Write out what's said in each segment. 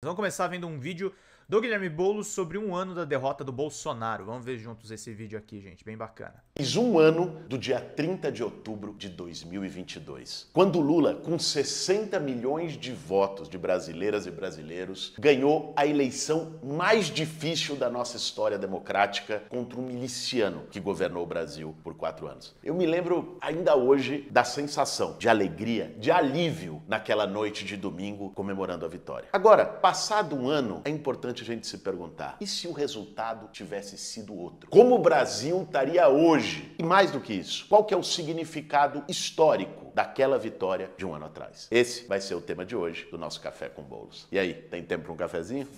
Vamos começar vendo um vídeo do Guilherme Boulos sobre um ano da derrota do Bolsonaro. Vamos ver juntos esse vídeo aqui, gente, bem bacana. Fez um ano do dia 30 de outubro de 2022, quando Lula, com 60 milhões de votos de brasileiras e brasileiros, ganhou a eleição mais difícil da nossa história democrática contra um miliciano que governou o Brasil por 4 anos. Eu me lembro ainda hoje da sensação de alegria, de alívio naquela noite de domingo comemorando a vitória. Agora, passado um ano, é importante a gente se perguntar: e se o resultado tivesse sido outro? Como o Brasil estaria hoje? E mais do que isso, qual que é o significado histórico daquela vitória de um ano atrás? Esse vai ser o tema de hoje do nosso Café com Boulos. E aí, tem tempo para um cafezinho?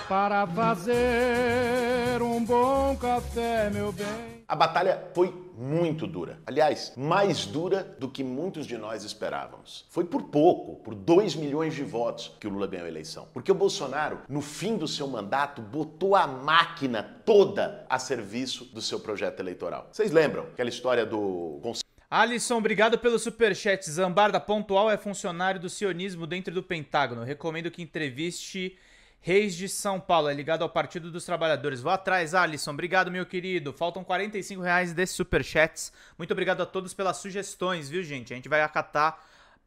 Para fazer um bom café, meu bem. A batalha foi muito dura. Aliás, mais dura do que muitos de nós esperávamos. Foi por pouco, por 2 milhões de votos, que o Lula ganhou a eleição. Porque o Bolsonaro, no fim do seu mandato, botou a máquina toda a serviço do seu projeto eleitoral. Vocês lembram aquela história do... Alisson, obrigado pelo superchat. Zambarda Pontual é funcionário do sionismo dentro do Pentágono. Recomendo que entreviste Reis de São Paulo, é ligado ao Partido dos Trabalhadores. Vou atrás, Alisson. Obrigado, meu querido. Faltam R$45 desses superchats. Muito obrigado a todos pelas sugestões, viu, gente? A gente vai acatar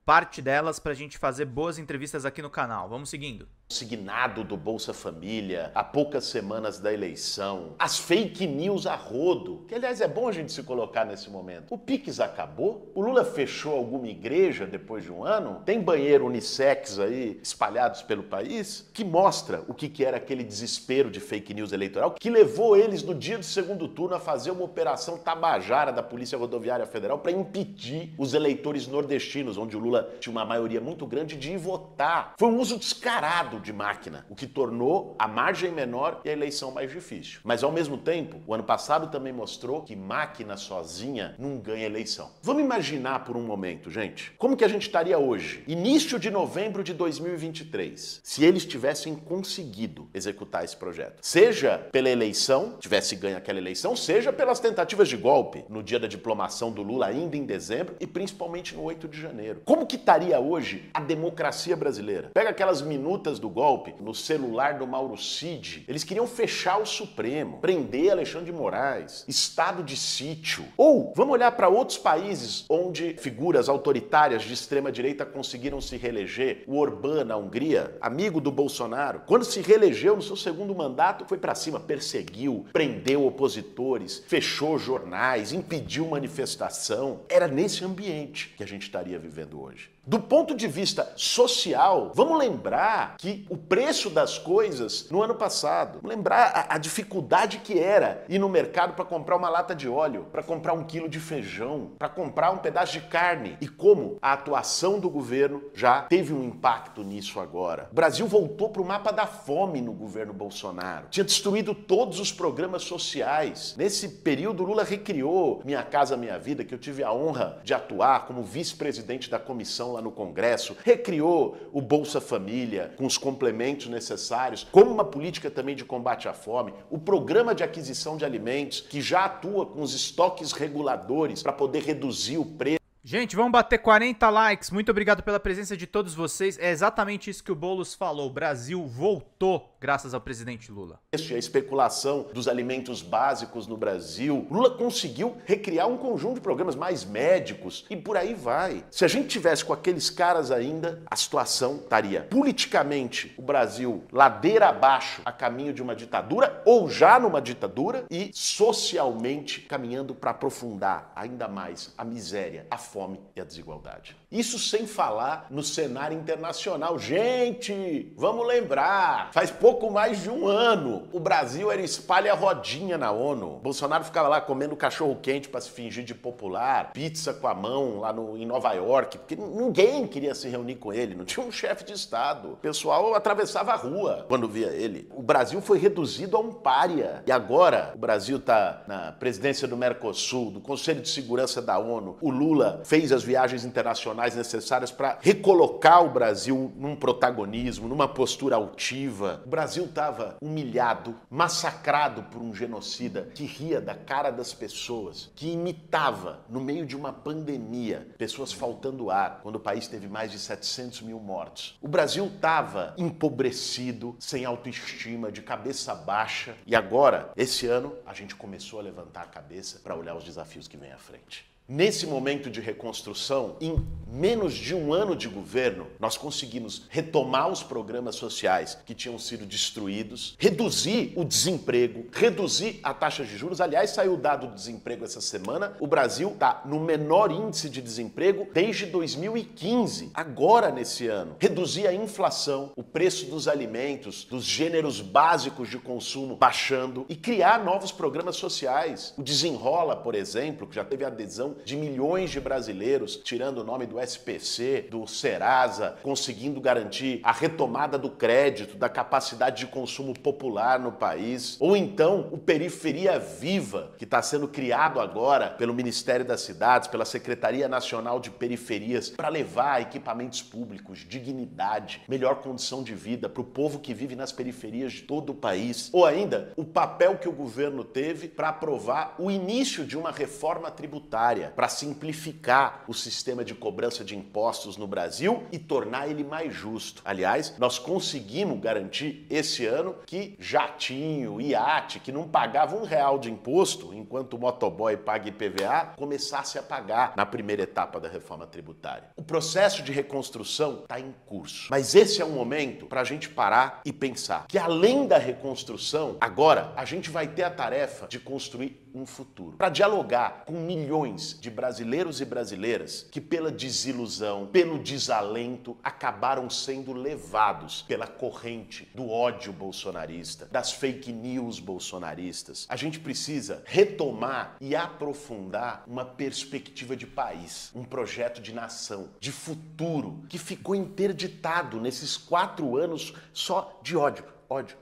parte delas pra gente fazer boas entrevistas aqui no canal. Vamos seguindo. Signado do Bolsa Família, há poucas semanas da eleição, as fake news a rodo, que aliás é bom a gente se colocar nesse momento. O Pix acabou? O Lula fechou alguma igreja depois de um ano? Tem banheiro unissex aí espalhados pelo país? Que mostra o que era aquele desespero de fake news eleitoral que levou eles no dia do segundo turno a fazer uma operação tabajara da Polícia Rodoviária Federal para impedir os eleitores nordestinos, onde o Lula tinha uma maioria muito grande, de ir votar. Foi um uso descarado de máquina, o que tornou a margem menor e a eleição mais difícil. Mas ao mesmo tempo, o ano passado também mostrou que máquina sozinha não ganha eleição. Vamos imaginar por um momento, gente, como que a gente estaria hoje, início de novembro de 2023, se eles tivessem conseguido executar esse projeto. Seja pela eleição, tivesse ganho aquela eleição, seja pelas tentativas de golpe no dia da diplomação do Lula, ainda em dezembro, e principalmente no 8 de janeiro. Como que estaria hoje a democracia brasileira? Pega aquelas minutas do golpe no celular do Mauro Cid. Eles queriam fechar o Supremo, prender Alexandre de Moraes, estado de sítio. Ou vamos olhar para outros países onde figuras autoritárias de extrema direita conseguiram se reeleger. O Orbán na Hungria, amigo do Bolsonaro, quando se reelegeu no seu segundo mandato, foi para cima, perseguiu, prendeu opositores, fechou jornais, impediu manifestação. Era nesse ambiente que a gente estaria vivendo hoje. Do ponto de vista social, vamos lembrar que o preço das coisas no ano passado, vamos lembrar a dificuldade que era ir no mercado para comprar uma lata de óleo, para comprar 1 quilo de feijão, para comprar um pedaço de carne, e como a atuação do governo já teve um impacto nisso agora. O Brasil voltou para o mapa da fome no governo Bolsonaro. Tinha destruído todos os programas sociais. Nesse período, Lula recriou Minha Casa Minha Vida, que eu tive a honra de atuar como vice-presidente da comissão lá no Congresso, recriou o Bolsa Família com os complementos necessários, como uma política também de combate à fome, o programa de aquisição de alimentos, que já atua com os estoques reguladores para poder reduzir o preço. Gente, vamos bater 40 likes. Muito obrigado pela presença de todos vocês. É exatamente isso que o Boulos falou. O Brasil voltou graças ao presidente Lula. A especulação dos alimentos básicos no Brasil. Lula conseguiu recriar um conjunto de programas mais médicos e por aí vai. Se a gente tivesse com aqueles caras ainda, a situação estaria politicamente o Brasil ladeira abaixo a caminho de uma ditadura ou já numa ditadura, e socialmente caminhando para aprofundar ainda mais a miséria, a fome e a desigualdade. Isso sem falar no cenário internacional. Gente, vamos lembrar, faz pouco mais de um ano, o Brasil era espalha-rodinha na ONU. Bolsonaro ficava lá comendo cachorro-quente para se fingir de popular, pizza com a mão lá em Nova York, porque ninguém queria se reunir com ele, não tinha um chefe de Estado. O pessoal atravessava a rua quando via ele. O Brasil foi reduzido a um pária. E agora o Brasil está na presidência do Mercosul, do Conselho de Segurança da ONU. O Lula Lula fez as viagens internacionais necessárias para recolocar o Brasil num protagonismo, numa postura altiva. O Brasil estava humilhado, massacrado por um genocida que ria da cara das pessoas, que imitava, no meio de uma pandemia, pessoas faltando ar, quando o país teve mais de 700 mil mortos. O Brasil estava empobrecido, sem autoestima, de cabeça baixa. E agora, esse ano, a gente começou a levantar a cabeça para olhar os desafios que vêm à frente. Nesse momento de reconstrução, em menos de um ano de governo, nós conseguimos retomar os programas sociais que tinham sido destruídos, reduzir o desemprego, reduzir a taxa de juros. Aliás, saiu o dado do desemprego essa semana. O Brasil está no menor índice de desemprego desde 2015, agora nesse ano. Reduzir a inflação, o preço dos alimentos, dos gêneros básicos de consumo baixando e criar novos programas sociais. O Desenrola, por exemplo, que já teve adesão de milhões de brasileiros, tirando o nome do SPC, do Serasa, conseguindo garantir a retomada do crédito, da capacidade de consumo popular no país. Ou então o Periferia Viva, que está sendo criado agora pelo Ministério das Cidades, pela Secretaria Nacional de Periferias, para levar equipamentos públicos, dignidade, melhor condição de vida para o povo que vive nas periferias de todo o país. Ou ainda o papel que o governo teve para aprovar o início de uma reforma tributária, para simplificar o sistema de cobrança de impostos no Brasil e tornar ele mais justo. Aliás, nós conseguimos garantir esse ano que jatinho, iate, que não pagava R$1 de imposto, enquanto o motoboy paga IPVA, começasse a pagar na primeira etapa da reforma tributária. O processo de reconstrução está em curso, mas esse é um momento para a gente parar e pensar que além da reconstrução, agora a gente vai ter a tarefa de construir um futuro, para dialogar com milhões de brasileiros e brasileiras que pela desilusão, pelo desalento, acabaram sendo levados pela corrente do ódio bolsonarista, das fake news bolsonaristas. A gente precisa retomar e aprofundar uma perspectiva de país, um projeto de nação, de futuro, que ficou interditado nesses 4 anos só de ódio. Ódio.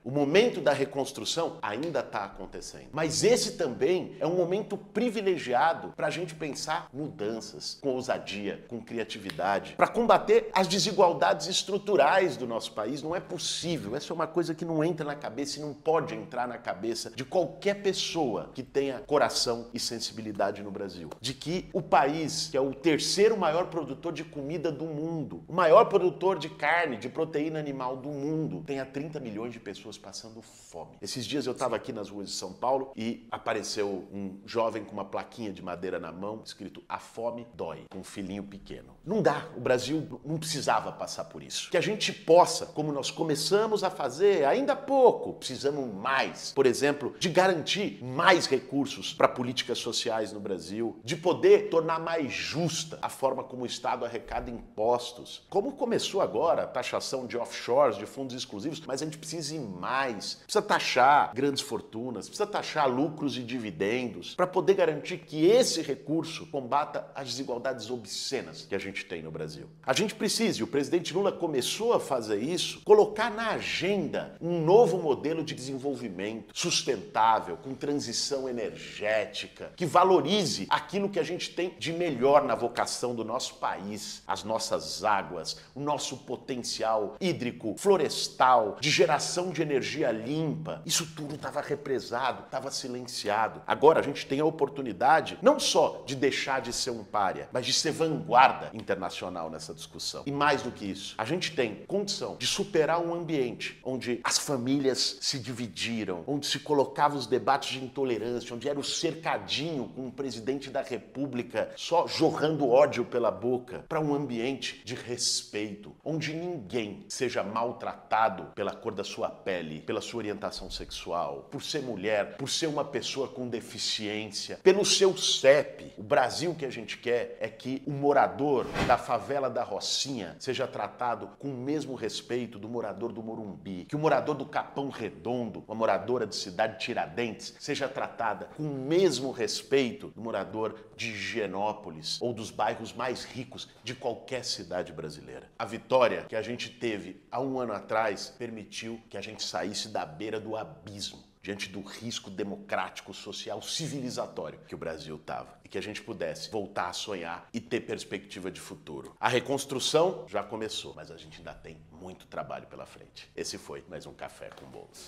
O momento da reconstrução ainda está acontecendo. Mas esse também é um momento privilegiado para a gente pensar mudanças com ousadia, com criatividade, para combater as desigualdades estruturais do nosso país. Não é possível. Essa é uma coisa que não entra na cabeça e não pode entrar na cabeça de qualquer pessoa que tenha coração e sensibilidade no Brasil. De que o país, que é o terceiro maior produtor de comida do mundo, o maior produtor de carne, de proteína animal do mundo, tenha 30 milhões de pessoas passando fome. Esses dias eu estava aqui nas ruas de São Paulo e apareceu um jovem com uma plaquinha de madeira na mão, escrito "A fome dói", com um filhinho pequeno. Não dá, o Brasil não precisava passar por isso. Que a gente possa, como nós começamos a fazer ainda há pouco, precisamos mais, por exemplo, de garantir mais recursos para políticas sociais no Brasil, de poder tornar mais justa a forma como o Estado arrecada impostos. Como começou agora a taxação de offshores, de fundos exclusivos, mas a gente precisa ir mais. Precisa taxar grandes fortunas, precisa taxar lucros e dividendos, para poder garantir que esse recurso combata as desigualdades obscenas que a gente tem no Brasil. A gente precisa, e o presidente Lula começou a fazer isso, colocar na agenda um novo modelo de desenvolvimento sustentável, com transição energética, que valorize aquilo que a gente tem de melhor na vocação do nosso país, as nossas águas, o nosso potencial hídrico, florestal, de geração de energia limpa. Isso tudo estava represado, estava silenciado. Agora a gente tem a oportunidade não só de deixar de ser um pária, mas de ser vanguarda internacional nessa discussão. E mais do que isso, a gente tem condição de superar um ambiente onde as famílias se dividiram, onde se colocavam os debates de intolerância, onde era o cercadinho com o presidente da República só jorrando ódio pela boca, para um ambiente de respeito, onde ninguém seja maltratado pela cor da sua pele, pela sua orientação sexual, por ser mulher, por ser uma pessoa com deficiência, pelo seu CEP. O Brasil que a gente quer é que o morador da favela da Rocinha seja tratado com o mesmo respeito do morador do Morumbi, que o morador do Capão Redondo, uma moradora de cidade Tiradentes, seja tratada com o mesmo respeito do morador de Higienópolis ou dos bairros mais ricos de qualquer cidade brasileira. A vitória que a gente teve há um ano atrás permitiu que a gente saísse da beira do abismo diante do risco democrático, social, civilizatório que o Brasil estava, e que a gente pudesse voltar a sonhar e ter perspectiva de futuro. A reconstrução já começou, mas a gente ainda tem muito trabalho pela frente. Esse foi mais um Café com Bolos.